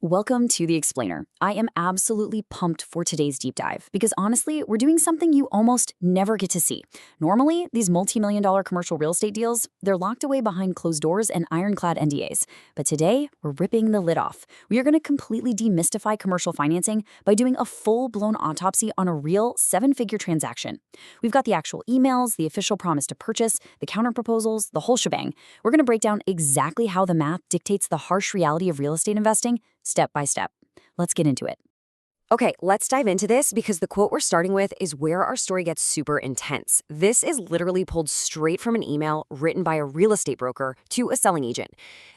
Welcome to The Explainer. I am absolutely pumped for today's deep dive because honestly, we're doing something you almost never get to see. Normally, these multi-million-dollar commercial real estate deals, they're locked away behind closed doors and ironclad NDAs. But today, we're ripping the lid off. We are going to completely demystify commercial financing by doing a full-blown autopsy on a real seven-figure transaction. We've got the actual emails, the official promise to purchase, the counterproposals, the whole shebang. We're going to break down exactly how the math dictates the harsh reality of real estate investing, step by step. Let's get into it. Okay, let's dive into this because the quote we're starting with is where our story gets super intense. This is literally pulled straight from an email written by a real estate broker to a selling agent.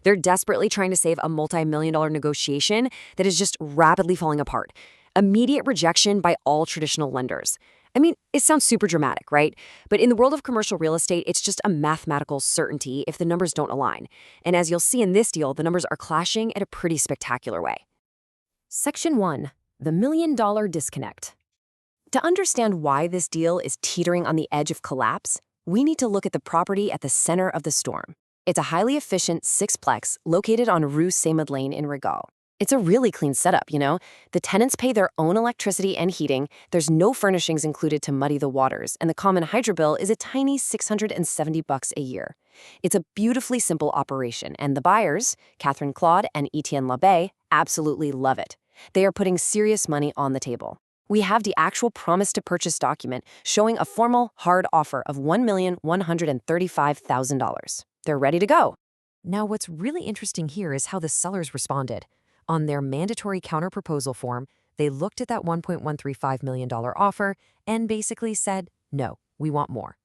They're desperately trying to save a multi-million-dollar negotiation that is just rapidly falling apart. Immediate rejection by all traditional lenders. I mean, it sounds super dramatic, right? But in the world of commercial real estate, it's just a mathematical certainty if the numbers don't align. And as you'll see in this deal, the numbers are clashing at a pretty spectacular way. Section 1. The million-dollar disconnect. To understand why this deal is teetering on the edge of collapse, we need to look at the property at the center of the storm. It's a highly efficient sixplex located on Rue Saint-Madeleine in Rigaud. It's a really clean setup, you know? The tenants pay their own electricity and heating, there's no furnishings included to muddy the waters, and the common hydro bill is a tiny $670 a year. It's a beautifully simple operation, and the buyers, Catherine Claude and Etienne Labbé, absolutely love it. They are putting serious money on the table. We have the actual promise to purchase document showing a formal, hard offer of $1,135,000. They're ready to go. Now, what's really interesting here is how the sellers responded. On their mandatory counterproposal form, they looked at that $1.135 million offer and basically said, no, we want more.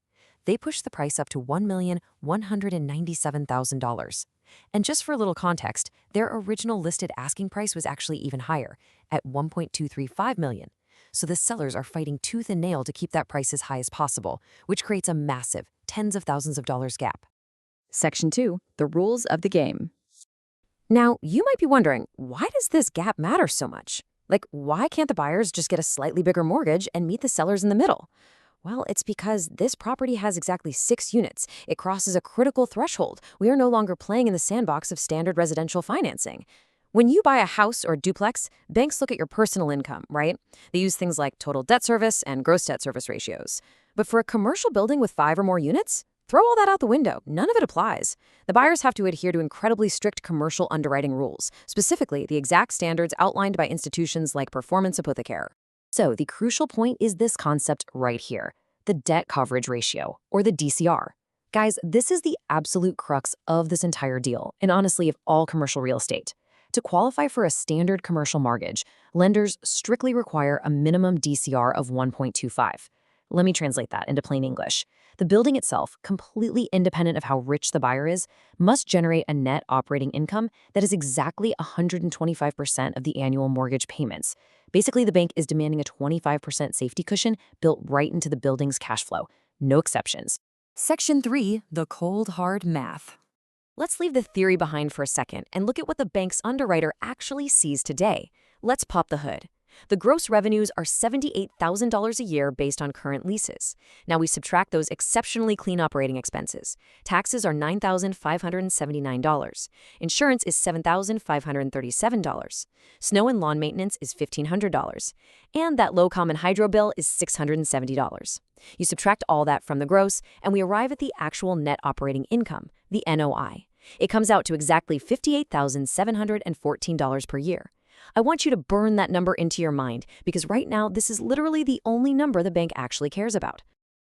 They pushed the price up to $1,197,000. And just for a little context, their original listed asking price was actually even higher, at $1.235 million. So the sellers are fighting tooth and nail to keep that price as high as possible, which creates a massive, tens of thousands of dollars gap. Section 2. The rules of the game. Now, you might be wondering, why does this gap matter so much? Like, why can't the buyers just get a slightly bigger mortgage and meet the sellers in the middle? Well, it's because this property has exactly 6 units. It crosses a critical threshold. We are no longer playing in the sandbox of standard residential financing. When you buy a house or duplex, banks look at your personal income, right? They use things like total debt service and gross debt service ratios. But for a commercial building with 5 or more units, throw all that out the window. None of it applies. The buyers have to adhere to incredibly strict commercial underwriting rules, specifically the exact standards outlined by institutions like Performance Hypothèque. So the crucial point is this concept right here, the debt coverage ratio, or the DCR. Guys, this is the absolute crux of this entire deal, and honestly of all commercial real estate. To qualify for a standard commercial mortgage, lenders strictly require a minimum DCR of 1.25. Let me translate that into plain English. The building itself, completely independent of how rich the buyer is, must generate a net operating income that is exactly 125% of the annual mortgage payments. Basically, the bank is demanding a 25% safety cushion built right into the building's cash flow. No exceptions. Section 3, the cold hard math. Let's leave the theory behind for a second and look at what the bank's underwriter actually sees today. Let's pop the hood. The gross revenues are $78,000 a year based on current leases. Now we subtract those exceptionally clean operating expenses. Taxes are $9,579. Insurance is $7,537. Snow and lawn maintenance is $1,500. And that low common hydro bill is $670. You subtract all that from the gross, and we arrive at the actual net operating income, the NOI. It comes out to exactly $58,714 per year. I want you to burn that number into your mind because right now this is literally the only number the bank actually cares about.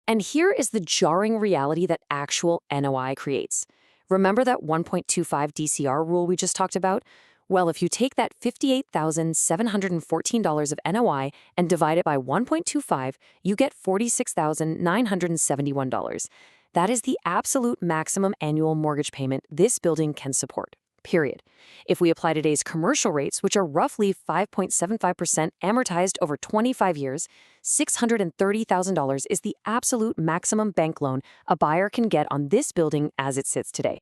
And here is the jarring reality that actual NOI creates. Remember that 1.25 DCR rule we just talked about? Well, if you take that $58,714 of NOI and divide it by 1.25, you get $46,971. That is the absolute maximum annual mortgage payment this building can support. Period. If we apply today's commercial rates, which are roughly 5.75% amortized over 25 years, $630,000 is the absolute maximum bank loan a buyer can get on this building as it sits today.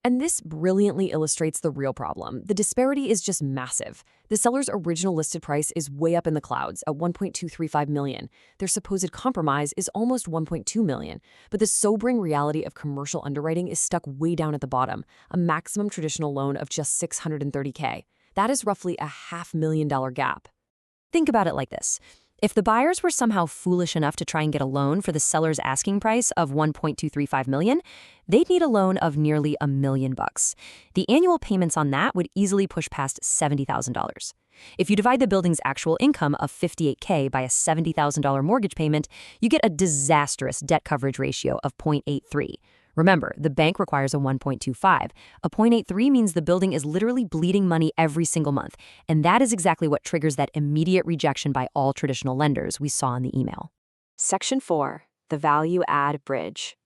And this brilliantly illustrates the real problem. The disparity is just massive. The seller's original listed price is way up in the clouds at $1.235 million. Their supposed compromise is almost $1.2 million. But the sobering reality of commercial underwriting is stuck way down at the bottom, a maximum traditional loan of just $630K. That is roughly a $500,000 gap. Think about it like this. If the buyers were somehow foolish enough to try and get a loan for the seller's asking price of $1.235 million, they'd need a loan of nearly $1 million. The annual payments on that would easily push past $70,000. If you divide the building's actual income of $58K by a $70,000 mortgage payment, you get a disastrous debt coverage ratio of 0.83. Remember, the bank requires a 1.25. A 0.83 means the building is literally bleeding money every single month, and that is exactly what triggers that immediate rejection by all traditional lenders we saw in the email. Section 4. The Value Add Bridge.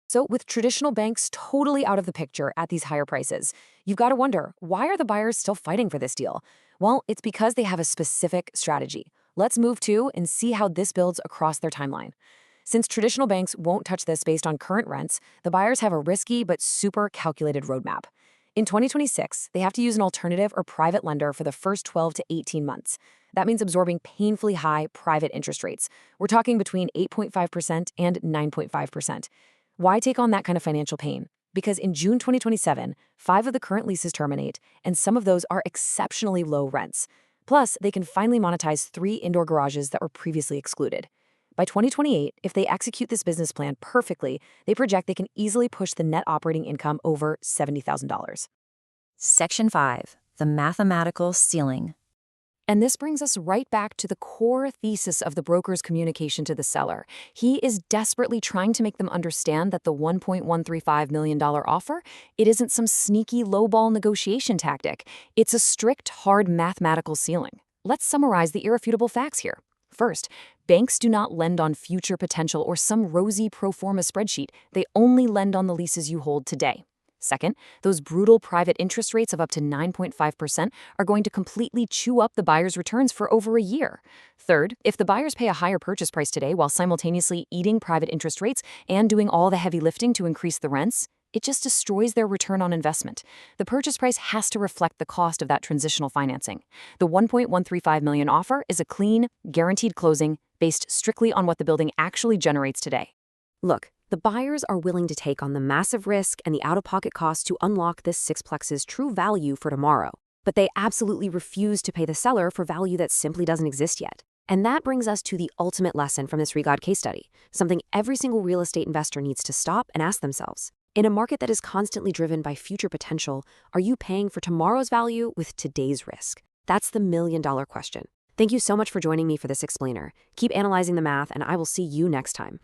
So with traditional banks totally out of the picture at these higher prices, you've got to wonder, why are the buyers still fighting for this deal? Well, it's because they have a specific strategy. Let's move to and see how this builds across their timeline. Since traditional banks won't touch this based on current rents, the buyers have a risky but super calculated roadmap. In 2026, they have to use an alternative or private lender for the first 12 to 18 months. That means absorbing painfully high private interest rates. We're talking between 8.5% and 9.5%. Why take on that kind of financial pain? Because in June 2027, 5 of the current leases terminate, and some of those are exceptionally low rents. Plus, they can finally monetize 3 indoor garages that were previously excluded. By 2028, if they execute this business plan perfectly, they project they can easily push the net operating income over $70,000. Section 5. The mathematical ceiling. And this brings us right back to the core thesis of the broker's communication to the seller. He is desperately trying to make them understand that the $1.135 million offer, it isn't some sneaky lowball negotiation tactic. It's a strict, hard mathematical ceiling. Let's summarize the irrefutable facts here. First, banks do not lend on future potential or some rosy pro forma spreadsheet. They only lend on the leases you hold today. Second, those brutal private interest rates of up to 9.5% are going to completely chew up the buyer's returns for over a year. Third, if the buyers pay a higher purchase price today while simultaneously eating private interest rates and doing all the heavy lifting to increase the rents, it just destroys their return on investment. The purchase price has to reflect the cost of that transitional financing. The $1.135 million offer is a clean, guaranteed closing based strictly on what the building actually generates today. Look, the buyers are willing to take on the massive risk and the out-of-pocket costs to unlock this sixplex's true value for tomorrow. But they absolutely refuse to pay the seller for value that simply doesn't exist yet. And that brings us to the ultimate lesson from this Rigueur case study, something every single real estate investor needs to stop and ask themselves. In a market that is constantly driven by future potential, are you paying for tomorrow's value with today's risk? That's the million-dollar question. Thank you so much for joining me for this explainer. Keep analyzing the math, and I will see you next time.